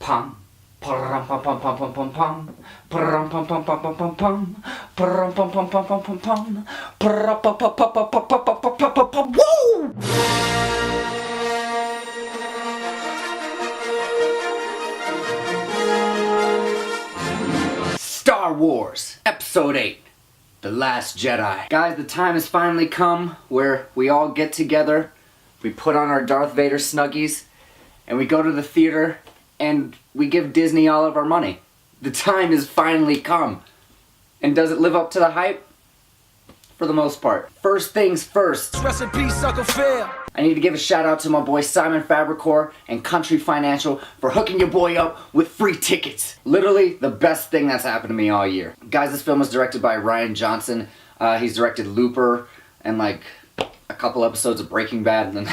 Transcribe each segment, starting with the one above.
pum. Pum pum pum pum pum pum pum. Pum pum pum pum pum pum pum. Pum pum pum pum pum pum pum. Pum pum pum pum pum pum pum pum. Woo! Star Wars Episode 8, The Last Jedi. Guys, the time has finally come where we all get together, we put on our Darth Vader snuggies, and we go to the theater, and we give Disney all of our money. The time has finally come. And does it live up to the hype? For the most part. First things first. Rest in peace, Uncle Phil. I need to give a shout out to my boy Simon Fabricor and Country Financial for hooking your boy up with free tickets. Literally the best thing that's happened to me all year. Guys, this film was directed by Rian Johnson. He's directed Looper and like a couple episodes of Breaking Bad, and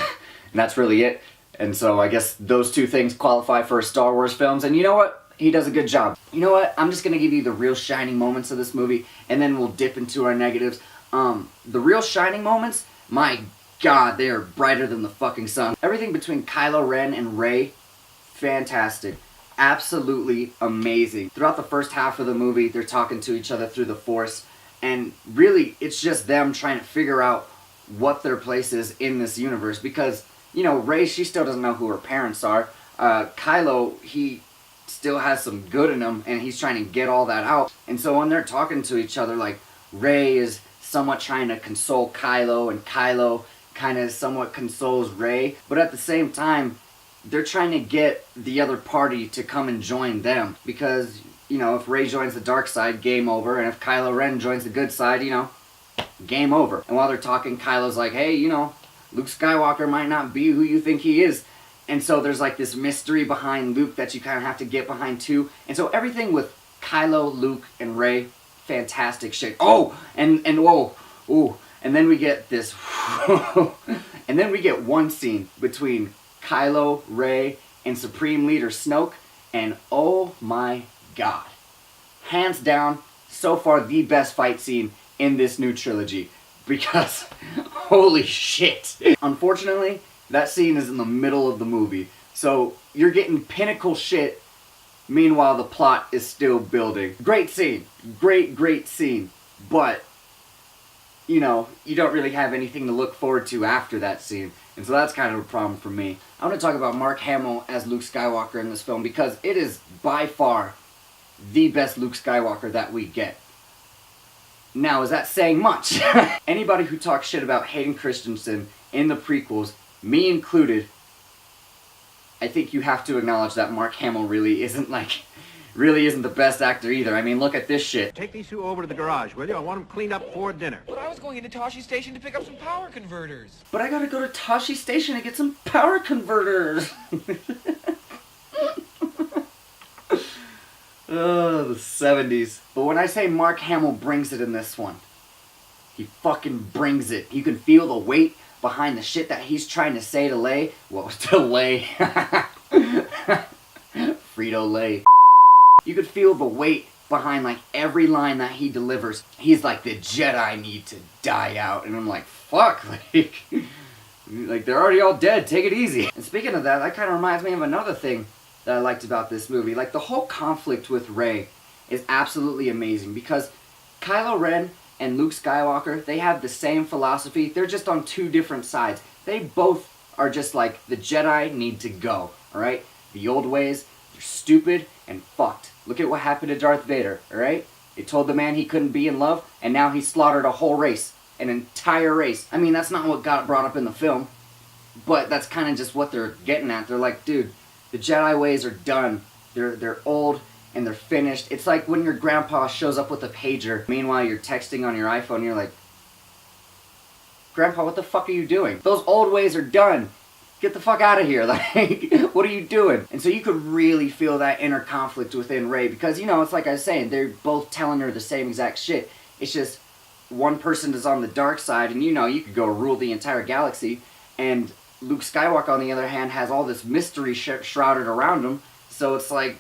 that's really it. And so I guess those two things qualify for Star Wars films. And you know what? He does a good job. You know what? I'm just going to give you the real shining moments of this movie, and then we'll dip into our negatives. The real shining moments, my God, they are brighter than the fucking sun. Everything between Kylo Ren and Rey, fantastic. Absolutely amazing. Throughout the first half of the movie, they're talking to each other through the Force, and really, it's just them trying to figure out what their place is in this universe, because, you know, Rey, she still doesn't know who her parents are. Kylo, he still has some good in him, and he's trying to get all that out. And so when they're talking to each other, like, Rey is somewhat trying to console Kylo, and Kylo kind of somewhat consoles Rey, but at the same time, they're trying to get the other party to come and join them, because, you know, if Rey joins the dark side, game over, and if Kylo Ren joins the good side, you know, game over. And while they're talking, Kylo's like, hey, you know, Luke Skywalker might not be who you think he is. And so there's like this mystery behind Luke that you kind of have to get behind too. And so everything with Kylo, Luke, and Rey, fantastic shit. Oh, and whoa, ooh, and then we get this, and then we get one scene between Kylo, Rey, and Supreme Leader Snoke, and oh my God, hands down, so far the best fight scene in this new trilogy, because holy shit. Unfortunately, that scene is in the middle of the movie, so you're getting pinnacle shit. Meanwhile, the plot is still building. Great scene. Great scene. But, you know, you don't really have anything to look forward to after that scene. And so that's kind of a problem for me. I want to talk about Mark Hamill as Luke Skywalker in this film, because it is by far the best Luke Skywalker that we get. Now, is that saying much? Anybody who talks shit about Hayden Christensen in the prequels, me included, I think you have to acknowledge that Mark Hamill really isn't the best actor either. I mean, look at this shit. Take these two over to the garage, will you? I want them cleaned up for dinner. But I was going into Toshi Station to pick up some power converters. But I gotta go to Toshi Station to get some power converters. Oh, the 70s. But when I say Mark Hamill brings it in this one, he fucking brings it. You can feel the weight behind the shit that he's trying to say to Lay. Well, to Lay. Frito-Lay. You could feel the weight behind like every line that he delivers. He's like, the Jedi need to die out. And I'm like, fuck. Like they're already all dead. Take it easy. And speaking of that, that kind of reminds me of another thing that I liked about this movie. Like the whole conflict with Rey is absolutely amazing, because Kylo Ren and Luke Skywalker, they have the same philosophy. They're just on two different sides. They both are just like, the Jedi need to go, alright? The old ways, they're stupid and fucked. Look at what happened to Darth Vader, alright? They told the man he couldn't be in love, and now he slaughtered a whole race. An entire race. I mean, that's not what got brought up in the film, but that's kind of just what they're getting at. They're like, dude, the Jedi ways are done. They're old and they're finished. It's like when your grandpa shows up with a pager. Meanwhile, you're texting on your iPhone and you're like, Grandpa, what the fuck are you doing? Those old ways are done. Get the fuck out of here. Like, what are you doing? And so you could really feel that inner conflict within Rey, because, you know, it's like I was saying, they're both telling her the same exact shit. It's just one person is on the dark side, and you know, you could go rule the entire galaxy, and Luke Skywalker, on the other hand, has all this mystery shrouded around him. So it's like,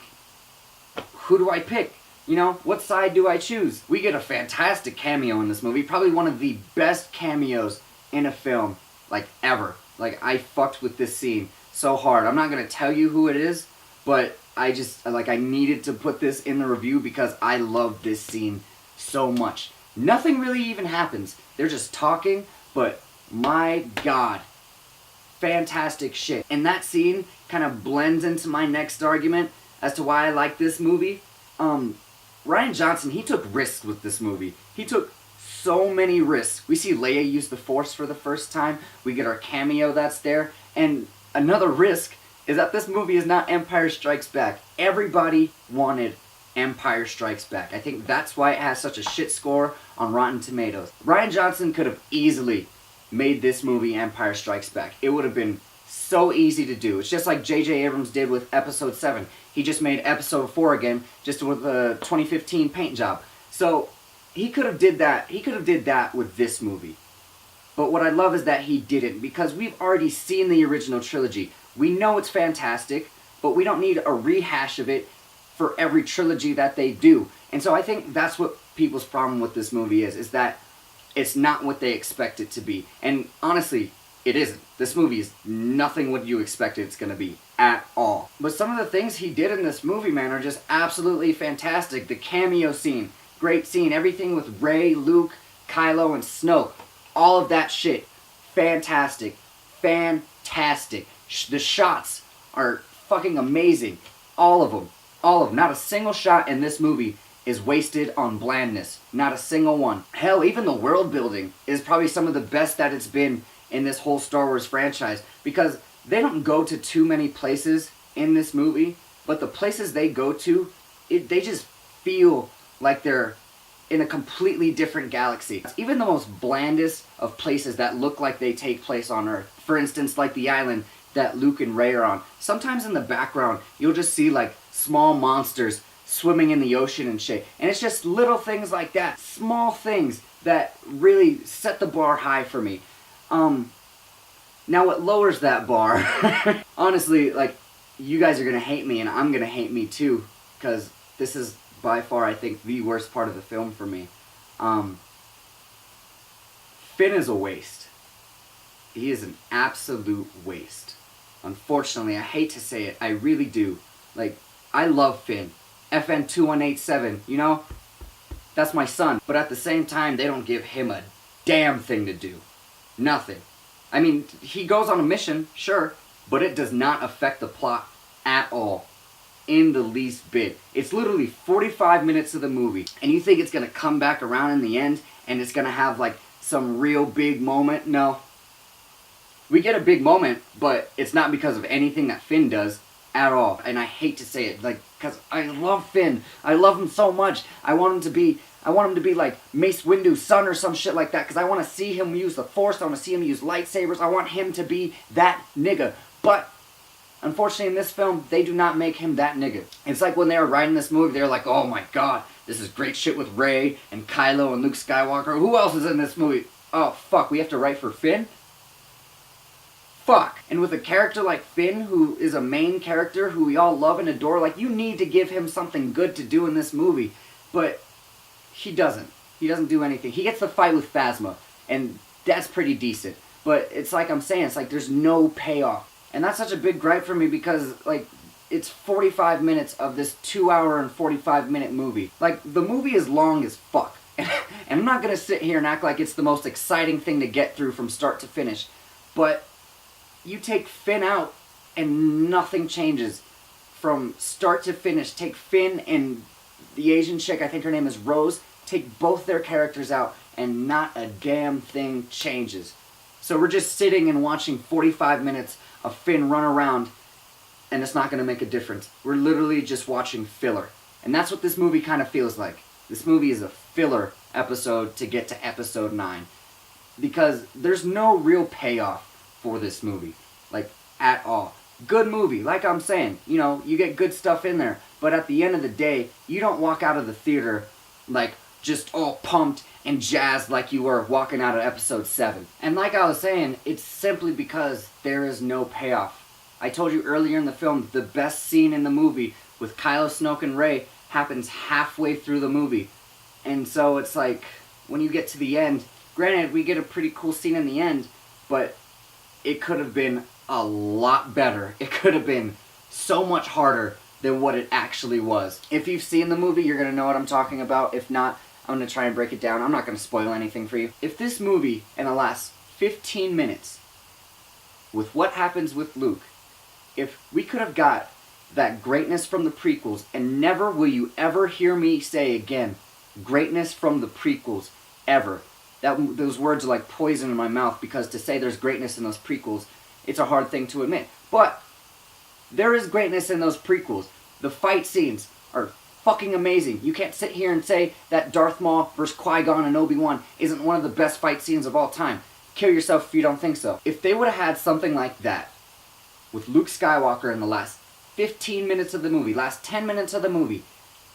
who do I pick? You know, what side do I choose? We get a fantastic cameo in this movie. Probably one of the best cameos in a film, like, ever. Like, I fucked with this scene so hard. I'm not going to tell you who it is, but I needed to put this in the review because I love this scene so much. Nothing really even happens. They're just talking, but my God, fantastic shit. And that scene kind of blends into my next argument as to why I like this movie. Rian Johnson, he took risks with this movie. He took so many risks. We see Leia use the Force for the first time. We get our cameo that's there. And another risk is that this movie is not Empire Strikes Back. Everybody wanted Empire Strikes Back. I think that's why it has such a shit score on Rotten Tomatoes. Rian Johnson could have easily made this movie Empire Strikes Back. It would have been so easy to do. It's just like J.J. Abrams did with Episode 7. He just made Episode 4 again, just with a 2015 paint job. So he could have did that. He could have did that with this movie. But what I love is that he didn't, because we've already seen the original trilogy. We know it's fantastic, but we don't need a rehash of it for every trilogy that they do. And so I think that's what people's problem with this movie is that it's not what they expect it to be. And honestly, it isn't. This movie is nothing what you expected it's going to be at all. But some of the things he did in this movie, man, are just absolutely fantastic. The cameo scene, great scene. Everything with Rey, Luke, Kylo, and Snoke. All of that shit, fantastic. Fantastic. The shots are fucking amazing. All of them. All of them. Not a single shot in this movie is wasted on blandness. Not a single one. Hell, even the world building is probably some of the best that it's been in this whole Star Wars franchise, because they don't go to too many places in this movie, but the places they go to, they just feel like they're in a completely different galaxy. Even the most blandest of places that look like they take place on Earth, for instance, like the island that Luke and Rey are on, sometimes in the background you'll just see like small monsters swimming in the ocean and shit. And it's just little things like that, small things that really set the bar high for me. Now what lowers that bar, honestly, like, you guys are gonna hate me and I'm gonna hate me too, because this is by far, I think, the worst part of the film for me. Finn is a waste. He is an absolute waste. Unfortunately, I hate to say it, I really do. Like, I love Finn. FN2187, you know? That's my son. But at the same time, they don't give him a damn thing to do. Nothing. I mean, he goes on a mission, sure, but it does not affect the plot at all. In the least bit. It's literally 45 minutes of the movie, and you think it's gonna come back around in the end, and it's gonna have, like, some real big moment? No. We get a big moment, but it's not because of anything that Finn does at all. And I hate to say it, like, because I love Finn. I love him so much. I want him to be like Mace Windu's son or some shit like that, because I want to see him use the Force. I want to see him use lightsabers. I want him to be that nigga. But unfortunately, in this film, they do not make him that nigga. It's like when they were writing this movie, they were like, oh my god, this is great shit with Rey and Kylo and Luke Skywalker. Who else is in this movie? Oh, fuck, we have to write for Finn? Fuck. And with a character like Finn, who is a main character who we all love and adore, like, you need to give him something good to do in this movie. But he doesn't. He doesn't do anything. He gets the fight with Phasma, and that's pretty decent. But it's like I'm saying, it's like there's no payoff. And that's such a big gripe for me because, like, it's 45 minutes of this 2 hour and 45 minute movie. Like, the movie is long as fuck. And I'm not going to sit here and act like it's the most exciting thing to get through from start to finish. But you take Finn out and nothing changes from start to finish. Take Finn and the Asian chick, I think her name is Rose, take both their characters out and not a damn thing changes. So we're just sitting and watching 45 minutes of Finn run around, and it's not going to make a difference. We're literally just watching filler. And that's what this movie kind of feels like. This movie is a filler episode to get to episode 9. Because there's no real payoff for this movie. Like, at all. Good movie, like I'm saying. You know, you get good stuff in there. But at the end of the day, you don't walk out of the theater, like, just all pumped and jazzed like you were walking out of episode 7. And like I was saying, it's simply because there is no payoff. I told you earlier in the film, the best scene in the movie with Kylo, Snoke, and Rey happens halfway through the movie. And so it's like, when you get to the end, granted, we get a pretty cool scene in the end, but it could have been a lot better. It could have been so much harder than what it actually was. If you've seen the movie, you're gonna know what I'm talking about. If not, I'm gonna try and break it down. I'm not gonna spoil anything for you. If this movie, in the last 15 minutes, with what happens with Luke, if we could have got that greatness from the prequels, and never will you ever hear me say again, greatness from the prequels, ever. Those words are like poison in my mouth, because to say there's greatness in those prequels, it's a hard thing to admit. But there is greatness in those prequels. The fight scenes are fucking amazing. You can't sit here and say that Darth Maul versus Qui-Gon and Obi-Wan isn't one of the best fight scenes of all time. Kill yourself if you don't think so. If they would have had something like that with Luke Skywalker in the last 15 minutes of the movie, last 10 minutes of the movie,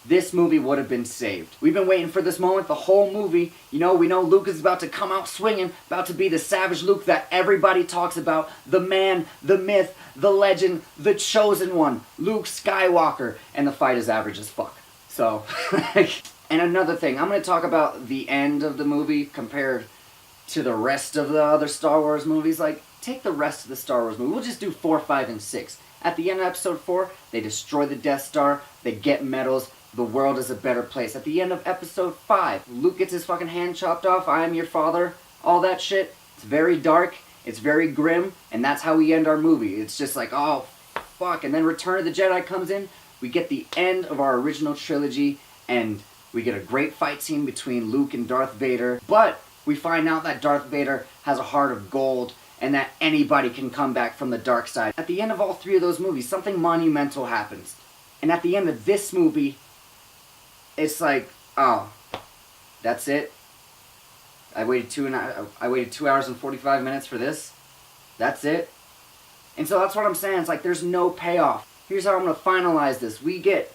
this movie would have been saved. We've been waiting for this moment the whole movie. You know, we know Luke is about to come out swinging, about to be the savage Luke that everybody talks about. The man, the myth, the legend, the chosen one, Luke Skywalker. And the fight is average as fuck. So, and another thing, I'm going to talk about the end of the movie compared to the rest of the other Star Wars movies. Like, take the rest of the Star Wars movie. We'll just do 4, 5, and 6. At the end of episode 4, they destroy the Death Star, they get medals, the world is a better place. At the end of episode 5, Luke gets his fucking hand chopped off, I am your father, all that shit. It's very dark, it's very grim, and that's how we end our movie. It's just like, oh, fuck. And then Return of the Jedi comes in, we get the end of our original trilogy, and we get a great fight scene between Luke and Darth Vader, but we find out that Darth Vader has a heart of gold, and that anybody can come back from the dark side. At the end of all 3 of those movies, something monumental happens. And at the end of this movie, it's like, oh, that's it? I waited 2 hours and 45 minutes for this? That's it? And so that's what I'm saying. It's like there's no payoff. Here's how I'm going to finalize this. We get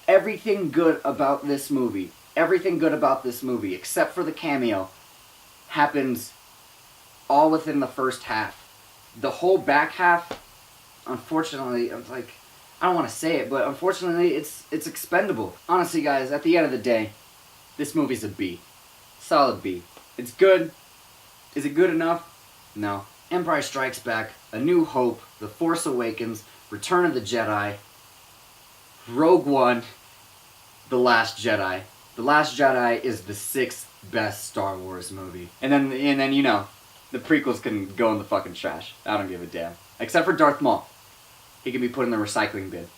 everything good about this movie. Everything good about this movie, except for the cameo, happens all within the first half. The whole back half, unfortunately, I'm like, I don't want to say it, but unfortunately, it's expendable. Honestly, guys, at the end of the day, this movie's a B. Solid B. It's good. Is it good enough? No. Empire Strikes Back, A New Hope, The Force Awakens, Return of the Jedi, Rogue One, The Last Jedi. The Last Jedi is the 6th best Star Wars movie. And then you know, the prequels can go in the fucking trash. I don't give a damn. Except for Darth Maul. He can be put in the recycling bin.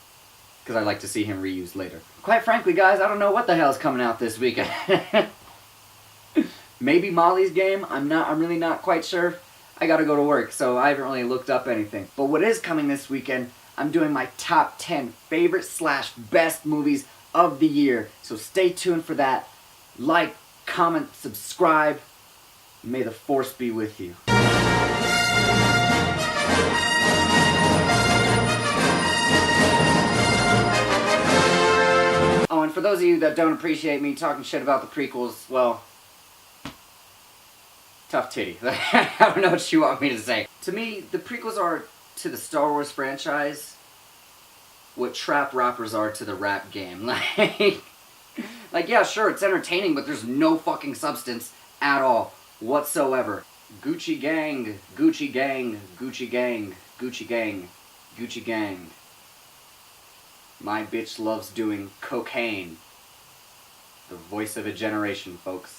Because I'd like to see him reused later. Quite frankly, guys, I don't know what the hell's coming out this weekend. Maybe Molly's Game. I'm really not quite sure. I gotta go to work, so I haven't really looked up anything. But what is coming this weekend, I'm doing my top 10 favorite / best movies of the year. So stay tuned for that. Like, comment, subscribe. May the Force be with you. Oh, and for those of you that don't appreciate me talking shit about the prequels, well, tough titty. I don't know what you want me to say. To me, the prequels are to the Star Wars franchise what trap rappers are to the rap game. Like, yeah, sure, it's entertaining, but there's no fucking substance at all whatsoever. Gucci gang, Gucci gang, Gucci gang, Gucci gang, Gucci gang. My bitch loves doing cocaine. The voice of a generation, folks.